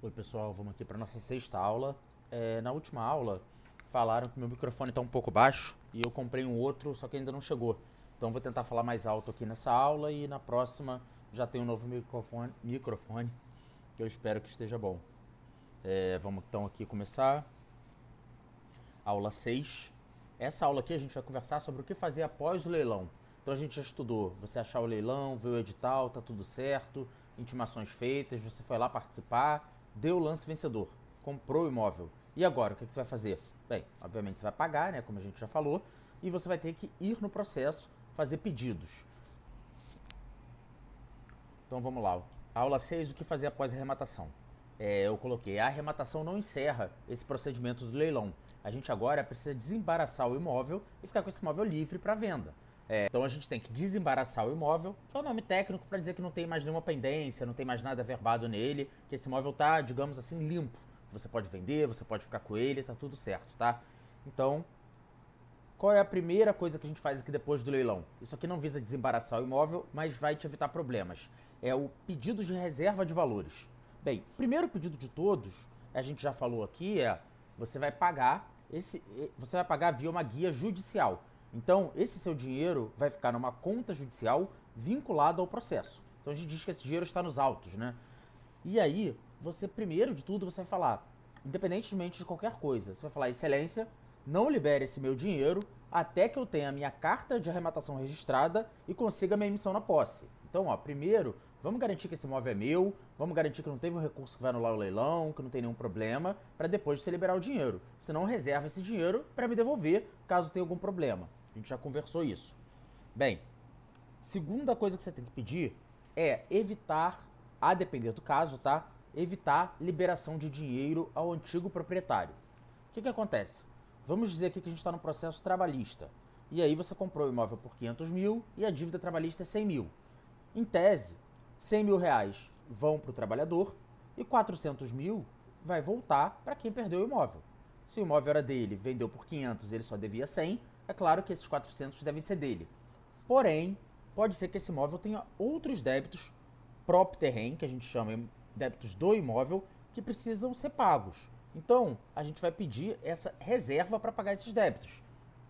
Oi pessoal, vamos aqui para nossa sexta aula. Na última aula falaram que meu microfone está um pouco baixo e eu comprei um outro, só que ainda não chegou. Então vou tentar falar mais alto aqui nessa aula e na próxima já tem um novo microfone que eu espero que esteja bom. Vamos então aqui começar. Aula 6. Essa aula aqui a gente vai conversar sobre o que fazer após o leilão. Então a gente já estudou, você achar o leilão, ver o edital, tá tudo certo, intimações feitas, você foi lá participar, deu o lance vencedor, comprou o imóvel. E agora, o que você vai fazer? Bem, obviamente você vai pagar, né, como a gente já falou, e você vai ter que ir no processo, fazer pedidos. Então vamos lá. Aula 6, o que fazer após a arrematação? Eu coloquei, a arrematação não encerra esse procedimento do leilão. A gente agora precisa desembaraçar o imóvel e ficar com esse imóvel livre para venda. Então a gente tem que desembaraçar o imóvel, que é o nome técnico para dizer que não tem mais nenhuma pendência, não tem mais nada averbado nele, que esse imóvel tá, digamos assim, limpo. Você pode vender, você pode ficar com ele, tá tudo certo, tá? Então, qual é a primeira coisa que a gente faz aqui depois do leilão? Isso aqui não visa desembaraçar o imóvel, mas vai te evitar problemas. É o pedido de reserva de valores. Bem, o primeiro pedido de todos, a gente já falou aqui, você vai pagar você vai pagar via uma guia judicial. Então, esse seu dinheiro vai ficar numa conta judicial vinculada ao processo. Então a gente diz que esse dinheiro está nos autos, né? E aí, você primeiro de tudo você vai falar, independentemente de qualquer coisa, você vai falar, excelência, não libere esse meu dinheiro até que eu tenha a minha carta de arrematação registrada e consiga a minha emissão na posse. Então, primeiro, vamos garantir que esse imóvel é meu, vamos garantir que não teve um recurso que vai anular o leilão, que não tem nenhum problema, para depois você liberar o dinheiro. Senão, reserva esse dinheiro para me devolver caso tenha algum problema. A gente já conversou isso. Bem, segunda coisa que você tem que pedir é evitar, a depender do caso, tá? Evitar liberação de dinheiro ao antigo proprietário. O que acontece? Vamos dizer aqui que a gente está no processo trabalhista. E aí você comprou o imóvel por 500 mil e a dívida trabalhista é 100 mil. Em tese, 100 mil reais vão para o trabalhador e 400 mil vai voltar para quem perdeu o imóvel. Se o imóvel era dele, vendeu por 500 e ele só devia 100, é claro que esses 400 devem ser dele. Porém, pode ser que esse imóvel tenha outros débitos prop terreno, que a gente chama de débitos do imóvel, que precisam ser pagos. Então, a gente vai pedir essa reserva para pagar esses débitos.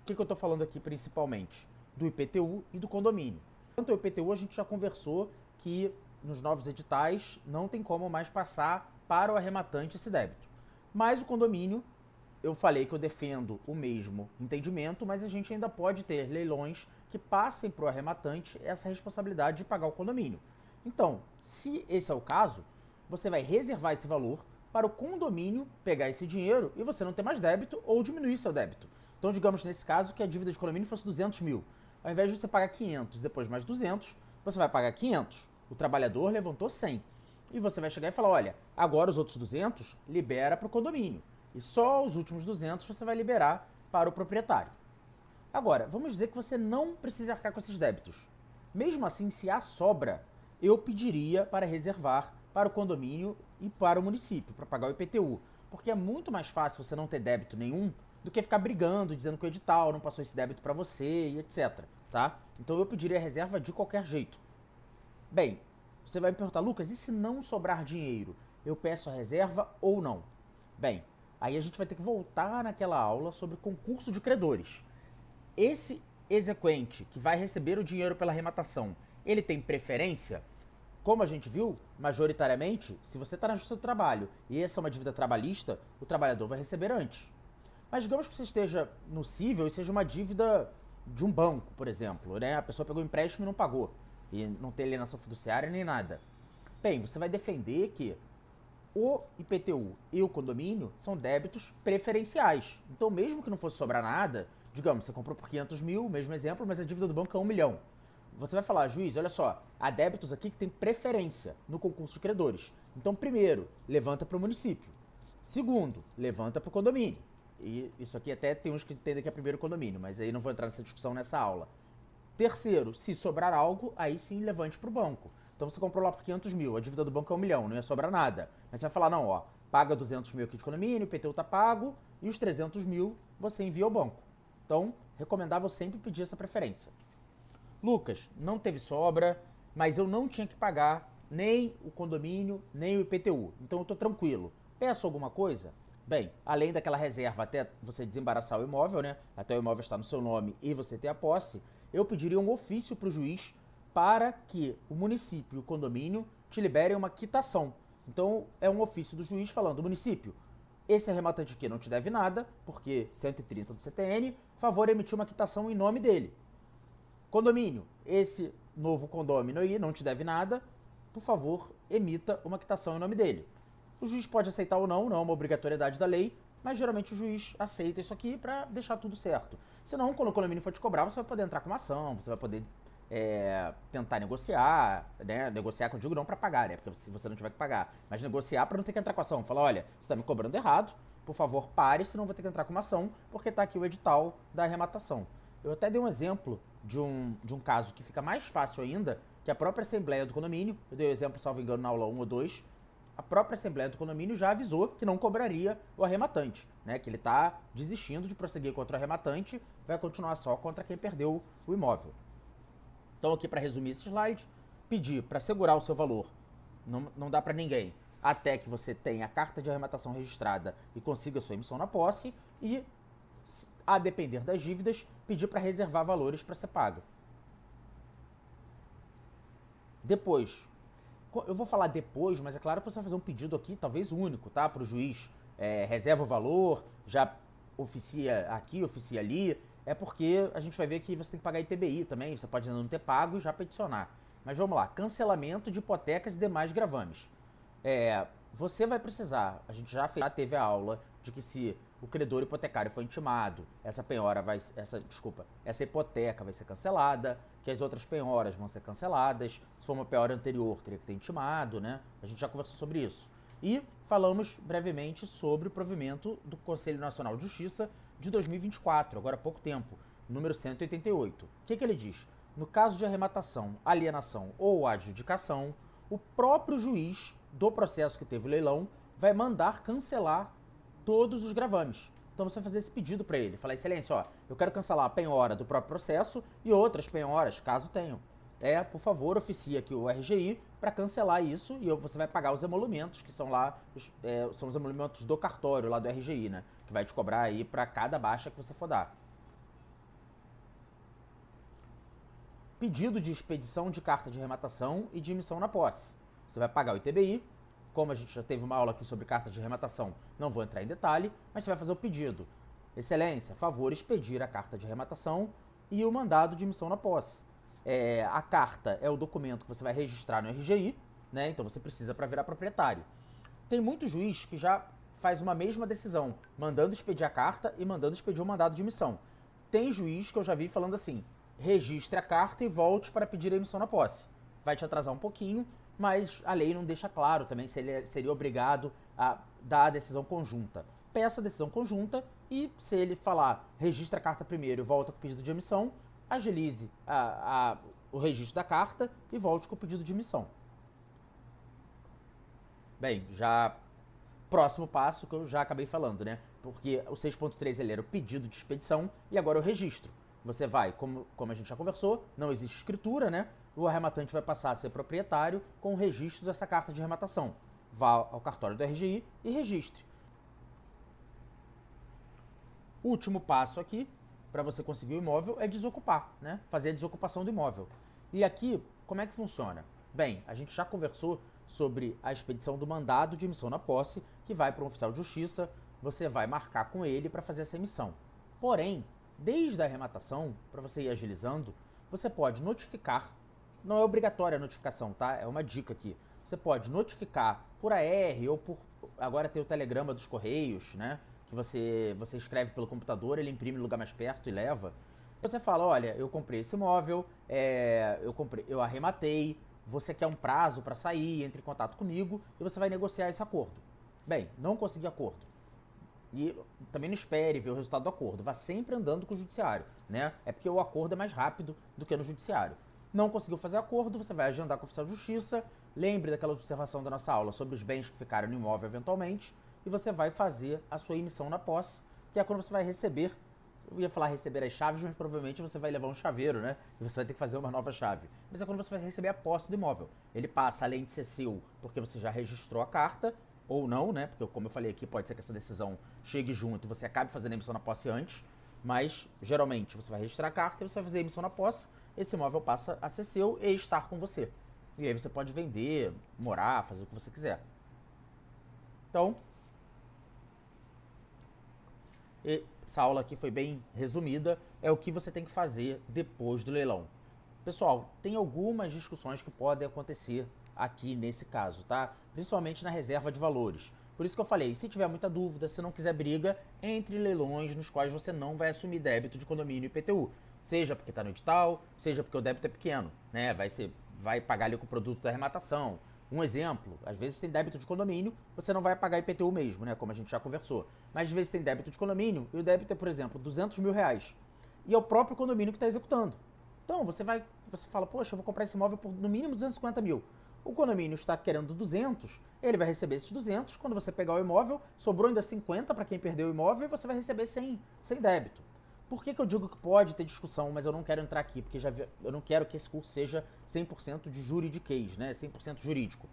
O que eu estou falando aqui principalmente? Do IPTU e do condomínio. Quanto ao IPTU, a gente já conversou que nos novos editais não tem como mais passar para o arrematante esse débito. Mas o condomínio, eu falei que eu defendo o mesmo entendimento, mas a gente ainda pode ter leilões que passem para o arrematante essa responsabilidade de pagar o condomínio. Então, se esse é o caso, você vai reservar esse valor para o condomínio pegar esse dinheiro e você não ter mais débito ou diminuir seu débito. Então, digamos nesse caso que a dívida de condomínio fosse 200 mil. Ao invés de você pagar 500, depois mais 200, você vai pagar 500. O trabalhador levantou 100. E você vai chegar e falar, olha, agora os outros 200 libera para o condomínio. E só os últimos 200 você vai liberar para o proprietário. Agora, vamos dizer que você não precisa arcar com esses débitos. Mesmo assim, se há sobra, eu pediria para reservar para o condomínio e para o município, para pagar o IPTU. Porque é muito mais fácil você não ter débito nenhum do que ficar brigando, dizendo que o edital não passou esse débito para você e etc. Tá? Então eu pediria reserva de qualquer jeito. Bem, você vai me perguntar, Lucas, e se não sobrar dinheiro, eu peço a reserva ou não? Bem, aí a gente vai ter que voltar naquela aula sobre concurso de credores. Esse exequente que vai receber o dinheiro pela arrematação, ele tem preferência? Como a gente viu, majoritariamente, se você está na justiça do trabalho e essa é uma dívida trabalhista, o trabalhador vai receber antes. Mas digamos que você esteja no cível e seja uma dívida de um banco, por exemplo, né? A pessoa pegou um empréstimo e não pagou, e não tem alienação fiduciária nem nada. Bem, você vai defender que o IPTU e o condomínio são débitos preferenciais. Então, mesmo que não fosse sobrar nada, digamos, você comprou por 500 mil, mesmo exemplo, mas a dívida do banco é 1 milhão. Você vai falar, juiz, olha só, há débitos aqui que tem preferência no concurso de credores. Então, primeiro, levanta para o município. Segundo, levanta para o condomínio. E isso aqui até tem uns que entendem que é primeiro condomínio, mas aí não vou entrar nessa discussão nessa aula. Terceiro, se sobrar algo, aí sim levante para o banco. Então você comprou lá por 500 mil, a dívida do banco é 1 milhão, não ia sobrar nada. Mas você vai falar, não, paga 200 mil aqui de condomínio, o IPTU tá pago, e os 300 mil você envia ao banco. Então, recomendável sempre pedir essa preferência. Lucas, não teve sobra, mas eu não tinha que pagar nem o condomínio, nem o IPTU. Então eu estou tranquilo. Peço alguma coisa? Bem, além daquela reserva até você desembaraçar o imóvel, né? Até o imóvel estar no seu nome e você ter a posse, eu pediria um ofício para o juiz para que o município e o condomínio te liberem uma quitação. Então é um ofício do juiz falando, município, esse arrematante aqui não te deve nada, porque 130 do CTN, favor emitir uma quitação em nome dele. Condomínio, esse novo condômino aí não te deve nada, por favor, emita uma quitação em nome dele. O juiz pode aceitar ou não, não é uma obrigatoriedade da lei, mas geralmente o juiz aceita isso aqui para deixar tudo certo. Senão, quando o condomínio for te cobrar, você vai poder entrar com uma ação, você vai poder tentar negociar, né? Negociar que eu digo não para pagar, né? Porque se você não tiver que pagar, mas negociar para não ter que entrar com a ação. Falar, olha, você está me cobrando errado, por favor, pare, senão eu vou ter que entrar com uma ação, porque está aqui o edital da arrematação. Eu até dei um exemplo de um caso que fica mais fácil ainda, que a própria Assembleia do Condomínio, eu dei o exemplo, salvo engano, na aula 1 ou 2, a própria Assembleia do Condomínio já avisou que não cobraria o arrematante, né? Que ele está desistindo de prosseguir contra o arrematante, vai continuar só contra quem perdeu o imóvel. Então aqui para resumir esse slide, pedir para segurar o seu valor, não dá para ninguém, até que você tenha a carta de arrematação registrada e consiga sua emissão na posse e, a depender das dívidas, pedir para reservar valores para ser pago. Depois, eu vou falar depois, mas é claro que você vai fazer um pedido aqui, talvez único, tá? Para o juiz, reserva o valor, já oficia aqui, oficia ali. É porque a gente vai ver que você tem que pagar ITBI também, você pode ainda não ter pago e já peticionar. Mas vamos lá, cancelamento de hipotecas e demais gravames. Você vai precisar, a gente já teve a aula de que se o credor hipotecário foi intimado, essa hipoteca vai ser cancelada, que as outras penhoras vão ser canceladas, se for uma penhora anterior teria que ter intimado, né? A gente já conversou sobre isso. E falamos brevemente sobre o provimento do Conselho Nacional de Justiça de 2024, agora há pouco tempo, número 188. O que ele diz? No caso de arrematação, alienação ou adjudicação, o próprio juiz do processo que teve o leilão vai mandar cancelar todos os gravames. Então você vai fazer esse pedido para ele, falar, excelência, ó, eu quero cancelar a penhora do próprio processo e outras penhoras, caso tenham. Por favor, oficie aqui o RGI para cancelar isso e você vai pagar os emolumentos, que são lá, são os emolumentos do cartório lá do RGI, né? Que vai te cobrar aí para cada baixa que você for dar. Pedido de expedição de carta de arrematação e de emissão na posse. Você vai pagar o ITBI, como a gente já teve uma aula aqui sobre carta de arrematação, não vou entrar em detalhe, mas você vai fazer o pedido. Excelência, favor expedir a carta de arrematação e o mandado de emissão na posse. A carta é o documento que você vai registrar no RGI, né? Então você precisa para virar proprietário. Tem muito juiz que já faz uma mesma decisão, mandando expedir a carta e mandando expedir o mandado de emissão. Tem juiz que eu já vi falando assim, registre a carta e volte para pedir a emissão na posse. Vai te atrasar um pouquinho, mas a lei não deixa claro também se ele seria obrigado a dar a decisão conjunta. Peça a decisão conjunta e se ele falar registra a carta primeiro e volta com o pedido de emissão, agilize o registro da carta e volte com o pedido de emissão. Bem, já próximo passo que eu já acabei falando, né? Porque o 6.3 ele era o pedido de expedição e agora o registro. Você vai, como a gente já conversou, não existe escritura, né? O arrematante vai passar a ser proprietário com o registro dessa carta de arrematação. Vá ao cartório do RGI e registre. O último passo aqui, para você conseguir o imóvel, é desocupar, né? Fazer a desocupação do imóvel. E aqui, como é que funciona? Bem, a gente já conversou sobre a expedição do mandado de emissão na posse, que vai para um oficial de justiça, você vai marcar com ele para fazer essa emissão. Porém, desde a arrematação, para você ir agilizando, você pode notificar, não é obrigatória a notificação, tá? É uma dica aqui. Você pode notificar por AR ou por... Agora tem o telegrama dos Correios, né? Que você escreve pelo computador, ele imprime no lugar mais perto e leva. Você fala, olha, eu comprei esse imóvel, eu arrematei, você quer um prazo para sair, entre em contato comigo e você vai negociar esse acordo. Bem, não consegui acordo. E também não espere ver o resultado do acordo, vá sempre andando com o judiciário, né? É porque o acordo é mais rápido do que no judiciário. Não conseguiu fazer acordo, você vai agendar com o oficial de justiça, lembre daquela observação da nossa aula sobre os bens que ficaram no imóvel eventualmente, e você vai fazer a sua emissão na posse, que é quando você vai receber Eu ia falar receber as chaves, mas provavelmente você vai levar um chaveiro, né? E você vai ter que fazer uma nova chave. Mas é quando você vai receber a posse do imóvel. Ele passa, além de ser seu, porque você já registrou a carta, ou não, né? Porque como eu falei aqui, pode ser que essa decisão chegue junto e você acabe fazendo a emissão na posse antes. Mas, geralmente, você vai registrar a carta e você vai fazer a emissão na posse. Esse imóvel passa a ser seu e estar com você. E aí você pode vender, morar, fazer o que você quiser. Então, essa aula aqui foi bem resumida, é o que você tem que fazer depois do leilão. Pessoal, tem algumas discussões que podem acontecer aqui nesse caso, tá? Principalmente na reserva de valores. Por isso que eu falei, se tiver muita dúvida, se não quiser briga, entre leilões nos quais você não vai assumir débito de condomínio e IPTU. Seja porque está no edital, seja porque o débito é pequeno, né? Vai pagar ali com o produto da arrematação. Um exemplo, às vezes tem débito de condomínio, você não vai pagar IPTU mesmo, né? Como a gente já conversou. Mas às vezes tem débito de condomínio e o débito é, por exemplo, R$200 mil. E é o próprio condomínio que está executando. Então você fala, poxa, eu vou comprar esse imóvel por no mínimo 250 mil. O condomínio está querendo 200, ele vai receber esses 200. Quando você pegar o imóvel, sobrou ainda 50 para quem perdeu o imóvel e você vai receber sem débito. Por que eu digo que pode ter discussão, mas eu não quero entrar aqui, porque eu não quero que esse curso seja 100% de juridiquês, né? 100% jurídico.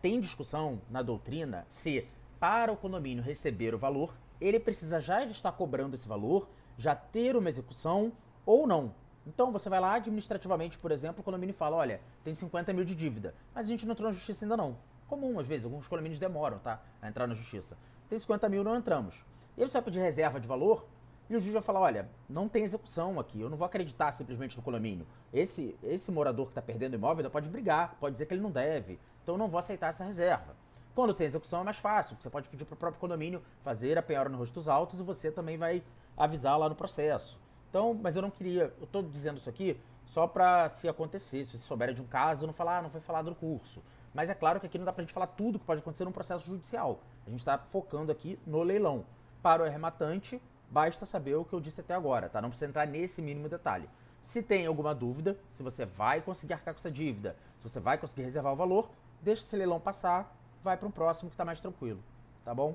Tem discussão na doutrina se, para o condomínio receber o valor, ele precisa já estar cobrando esse valor, já ter uma execução ou não. Então você vai lá administrativamente, por exemplo, o condomínio fala, olha, tem 50 mil de dívida, mas a gente não entrou na justiça ainda não. Comum, às vezes, alguns condomínios demoram, tá, a entrar na justiça. Tem 50 mil, não entramos. E aí você vai pedir reserva de valor, e o juiz vai falar, olha, não tem execução aqui, eu não vou acreditar simplesmente no condomínio. Esse morador que está perdendo o imóvel ainda pode brigar, pode dizer que ele não deve, então eu não vou aceitar essa reserva. Quando tem execução é mais fácil, você pode pedir para o próprio condomínio fazer a penhora no rosto dos autos e você também vai avisar lá no processo. Então, mas eu não queria, eu tô dizendo isso aqui só para se acontecer, se você souber de um caso, não falar, não foi falado no curso. Mas é claro que aqui não dá pra gente falar tudo que pode acontecer num processo judicial. A gente tá focando aqui no leilão. Para o arrematante, basta saber o que eu disse até agora, tá? Não precisa entrar nesse mínimo detalhe. Se tem alguma dúvida, se você vai conseguir arcar com essa dívida, se você vai conseguir reservar o valor, deixa esse leilão passar, vai para um próximo que tá mais tranquilo, tá bom?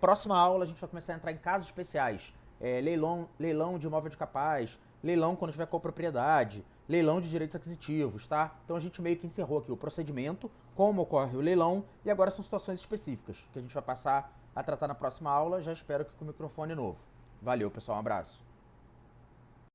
Próxima aula a gente vai começar a entrar em casos especiais. Leilão de imóvel de capaz, leilão quando tiver copropriedade, leilão de direitos aquisitivos, tá? Então a gente meio que encerrou aqui o procedimento, como ocorre o leilão, e agora são situações específicas que a gente vai passar a tratar na próxima aula. Já espero que com o microfone novo. Valeu, pessoal, um abraço.